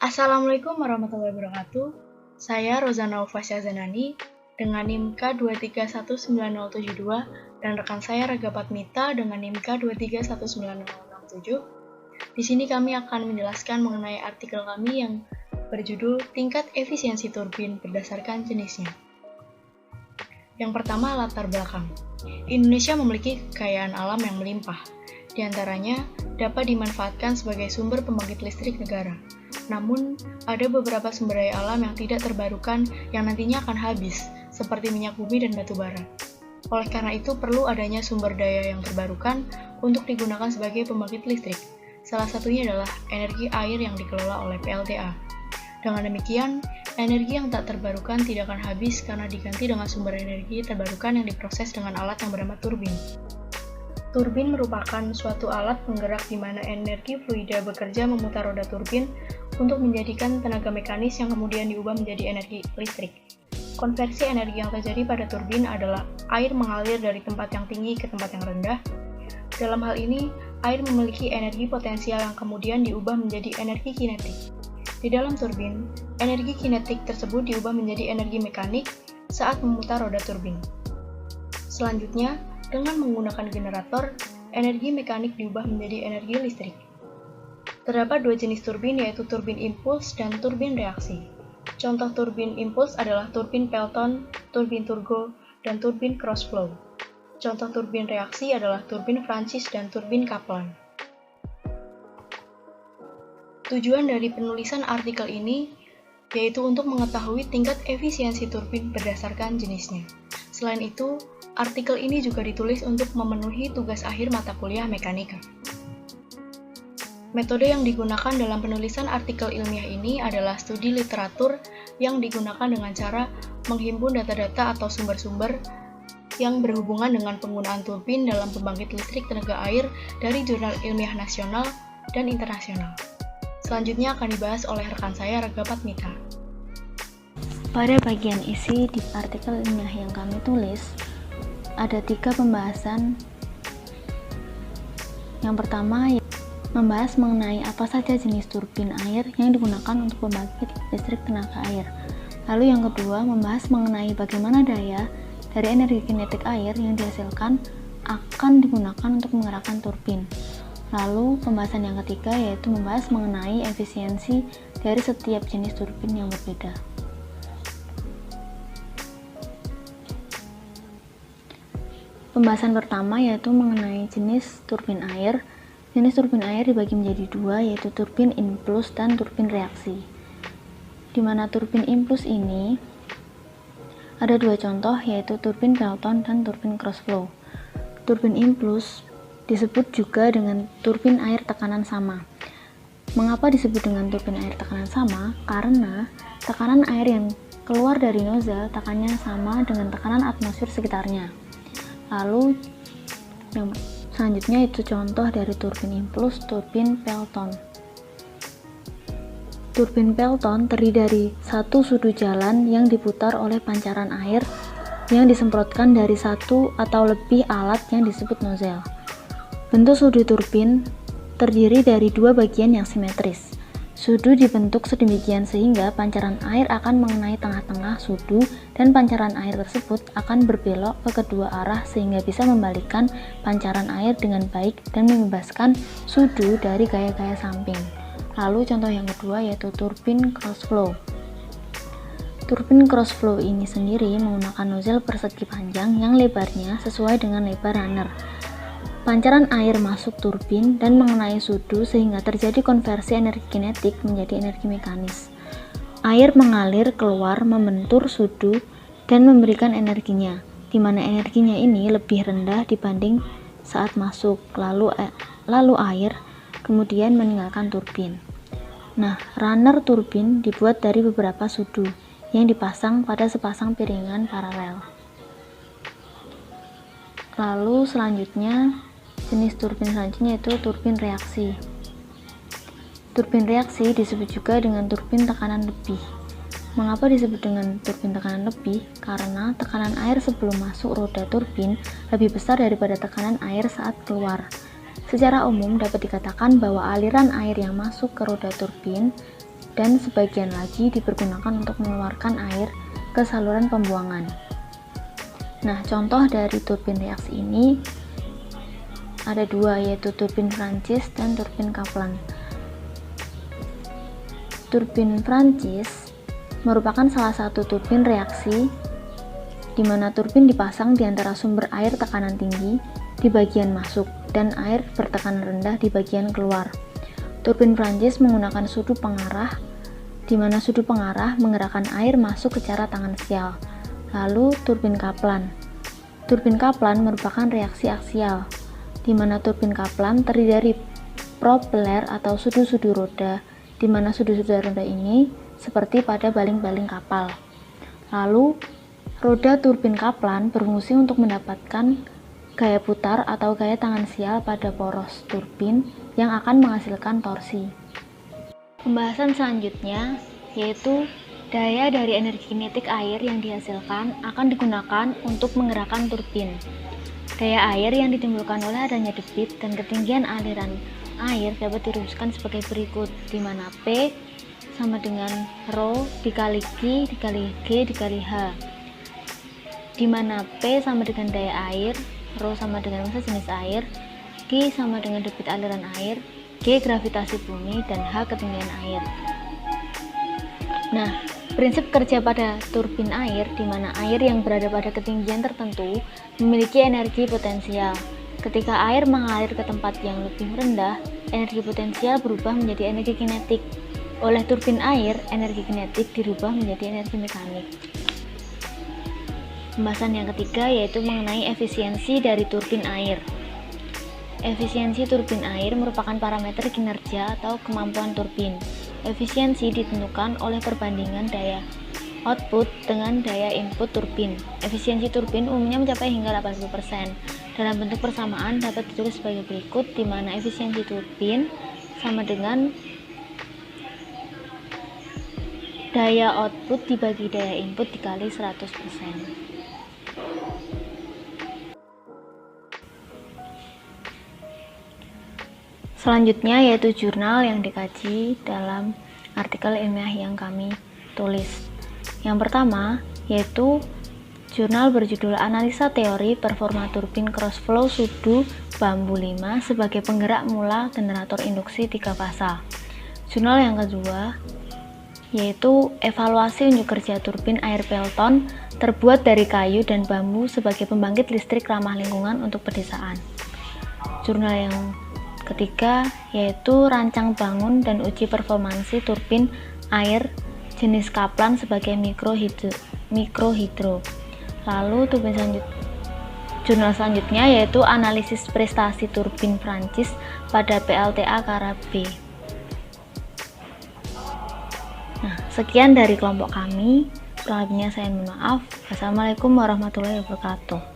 Assalamualaikum warahmatullahi wabarakatuh. Saya Rozana Ufasya Zanani dengan NIM K2319072 dan rekan saya Raga Patmita dengan NIM K2319067. Di sini kami akan menjelaskan mengenai artikel kami yang berjudul Tingkat Efisiensi Turbin Berdasarkan Jenisnya. Yang pertama, latar belakang. Indonesia memiliki kekayaan alam yang melimpah. Di antaranya, dapat dimanfaatkan sebagai sumber pembangkit listrik negara. Namun, ada beberapa sumber daya alam yang tidak terbarukan yang nantinya akan habis, seperti minyak bumi dan batu bara. Oleh karena itu, perlu adanya sumber daya yang terbarukan untuk digunakan sebagai pembangkit listrik. Salah satunya adalah energi air yang dikelola oleh PLTA. Dengan demikian, energi yang tak terbarukan tidak akan habis karena diganti dengan sumber energi terbarukan yang diproses dengan alat yang bernama turbin. Turbin merupakan suatu alat penggerak di mana energi fluida bekerja memutar roda turbin untuk menjadikan tenaga mekanis yang kemudian diubah menjadi energi listrik. Konversi energi yang terjadi pada turbin adalah air mengalir dari tempat yang tinggi ke tempat yang rendah. Dalam hal ini, air memiliki energi potensial yang kemudian diubah menjadi energi kinetik. Di dalam turbin, energi kinetik tersebut diubah menjadi energi mekanik saat memutar roda turbin. Selanjutnya, dengan menggunakan generator, energi mekanik diubah menjadi energi listrik. Terdapat dua jenis turbin, yaitu turbin impuls dan turbin reaksi. Contoh turbin impuls adalah turbin Pelton, turbin Turgo, dan turbin cross-flow. Contoh turbin reaksi adalah turbin Francis dan turbin Kaplan. Tujuan dari penulisan artikel ini yaitu untuk mengetahui tingkat efisiensi turbin berdasarkan jenisnya. Selain itu, artikel ini juga ditulis untuk memenuhi tugas akhir mata kuliah mekanika. Metode yang digunakan dalam penulisan artikel ilmiah ini adalah studi literatur yang digunakan dengan cara menghimpun data-data atau sumber-sumber yang berhubungan dengan penggunaan turbin dalam pembangkit listrik tenaga air dari jurnal ilmiah nasional dan internasional. Selanjutnya akan dibahas oleh rekan saya Raga Patmita. Pada bagian isi di artikel ilmiah yang kami tulis, ada 3 pembahasan. Yang pertama, membahas mengenai apa saja jenis turbin air yang digunakan untuk pembangkit listrik tenaga air. Lalu yang kedua, membahas mengenai bagaimana daya dari energi kinetik air yang dihasilkan akan digunakan untuk menggerakkan turbin. Lalu pembahasan yang ketiga yaitu membahas mengenai efisiensi dari setiap jenis turbin yang berbeda. Pembahasan pertama yaitu mengenai jenis turbin air. Jenis turbin air dibagi menjadi 2, yaitu turbin impuls dan turbin reaksi. Di mana turbin impuls ini ada 2 contoh, yaitu turbin Pelton dan turbin cross-flow. Turbin impuls disebut juga dengan turbin air tekanan sama. Mengapa disebut dengan turbin air tekanan sama? Karena tekanan air yang keluar dari nozzle tekanannya sama dengan tekanan atmosfer sekitarnya. Lalu yang selanjutnya itu contoh dari turbin impuls, turbin Pelton. Turbin Pelton terdiri dari satu sudu jalan yang diputar oleh pancaran air yang disemprotkan dari satu atau lebih alat yang disebut nozzle. Bentuk sudu turbin terdiri dari 2 bagian yang simetris. Sudu dibentuk sedemikian sehingga pancaran air akan mengenai tengah-tengah sudu dan pancaran air tersebut akan berbelok ke kedua arah sehingga bisa membalikkan pancaran air dengan baik dan membebaskan sudu dari gaya-gaya samping. Lalu contoh yang kedua yaitu turbin cross-flow. Turbin cross-flow ini sendiri menggunakan nozzle persegi panjang yang lebarnya sesuai dengan lebar runner. Pancaran air masuk turbin dan mengenai sudu sehingga terjadi konversi energi kinetik menjadi energi mekanis. Air mengalir keluar membentur sudu dan memberikan energinya, di mana energinya ini lebih rendah dibanding saat masuk, lalu air kemudian meninggalkan turbin. Nah, runner turbin dibuat dari beberapa sudu yang dipasang pada sepasang piringan paralel. Lalu selanjutnya jenis turbin selanjutnya yaitu turbin reaksi. Turbin reaksi disebut juga dengan turbin tekanan lebih. Mengapa disebut dengan turbin tekanan lebih? Karena tekanan air sebelum masuk roda turbin lebih besar daripada tekanan air saat keluar. Secara umum dapat dikatakan bahwa aliran air yang masuk ke roda turbin dan sebagian lagi dipergunakan untuk mengeluarkan air ke saluran pembuangan. Nah, contoh dari turbin reaksi ini ada dua, yaitu turbin Francis dan turbin Kaplan. Turbin Francis merupakan salah satu turbin reaksi di mana turbin dipasang di antara sumber air tekanan tinggi di bagian masuk dan air bertekanan rendah di bagian keluar. Turbin Francis menggunakan sudu pengarah, di mana sudu pengarah menggerakkan air masuk ke cara tangan sial. Lalu turbin Kaplan. Turbin Kaplan merupakan reaksi aksial, di mana turbin Kaplan terdiri dari propeller atau sudu-sudu roda, di mana sudu-sudu roda ini seperti pada baling-baling kapal. Lalu, roda turbin Kaplan berfungsi untuk mendapatkan gaya putar atau gaya tangan sial pada poros turbin yang akan menghasilkan torsi. Pembahasan selanjutnya yaitu daya dari energi kinetik air yang dihasilkan akan digunakan untuk menggerakkan turbin. Daya air yang ditimbulkan oleh adanya debit dan ketinggian aliran air dapat dirumuskan sebagai berikut, di mana P sama dengan Rho dikali Q dikali G dikali H, di mana P sama dengan daya air, Rho sama dengan massa jenis air, Q sama dengan debit aliran air, G gravitasi bumi, dan H ketinggian air. Nah, prinsip kerja pada turbin air, di mana air yang berada pada ketinggian tertentu memiliki energi potensial. Ketika air mengalir ke tempat yang lebih rendah, energi potensial berubah menjadi energi kinetik. Oleh turbin air, energi kinetik dirubah menjadi energi mekanik. Pembahasan yang ketiga yaitu mengenai efisiensi dari turbin air. Efisiensi turbin air merupakan parameter kinerja atau kemampuan turbin. Efisiensi ditentukan oleh perbandingan daya output dengan daya input turbin. Efisiensi turbin umumnya mencapai hingga 80%. Dalam bentuk persamaan dapat ditulis sebagai berikut, di mana efisiensi turbin sama dengan daya output dibagi daya input dikali 100%. Selanjutnya yaitu jurnal yang dikaji dalam artikel ilmiah yang kami tulis. Yang pertama yaitu jurnal berjudul Analisa Teori Performa Turbin Cross Flow Sudu Bambu 5 sebagai penggerak mula generator induksi 3 fasa. Jurnal yang kedua yaitu Evaluasi unjuk kerja turbin air Pelton terbuat dari kayu dan bambu sebagai pembangkit listrik ramah lingkungan untuk pedesaan. Jurnal yang ketiga yaitu Rancang bangun dan uji performansi turbin air jenis Kaplan sebagai mikrohidro. Lalu jurnal selanjutnya yaitu Analisis prestasi turbin Prancis pada PLTA Cara B. Nah, sekian dari kelompok kami. Kurang lebihnya saya mohon maaf. Wassalamualaikum warahmatullahi wabarakatuh.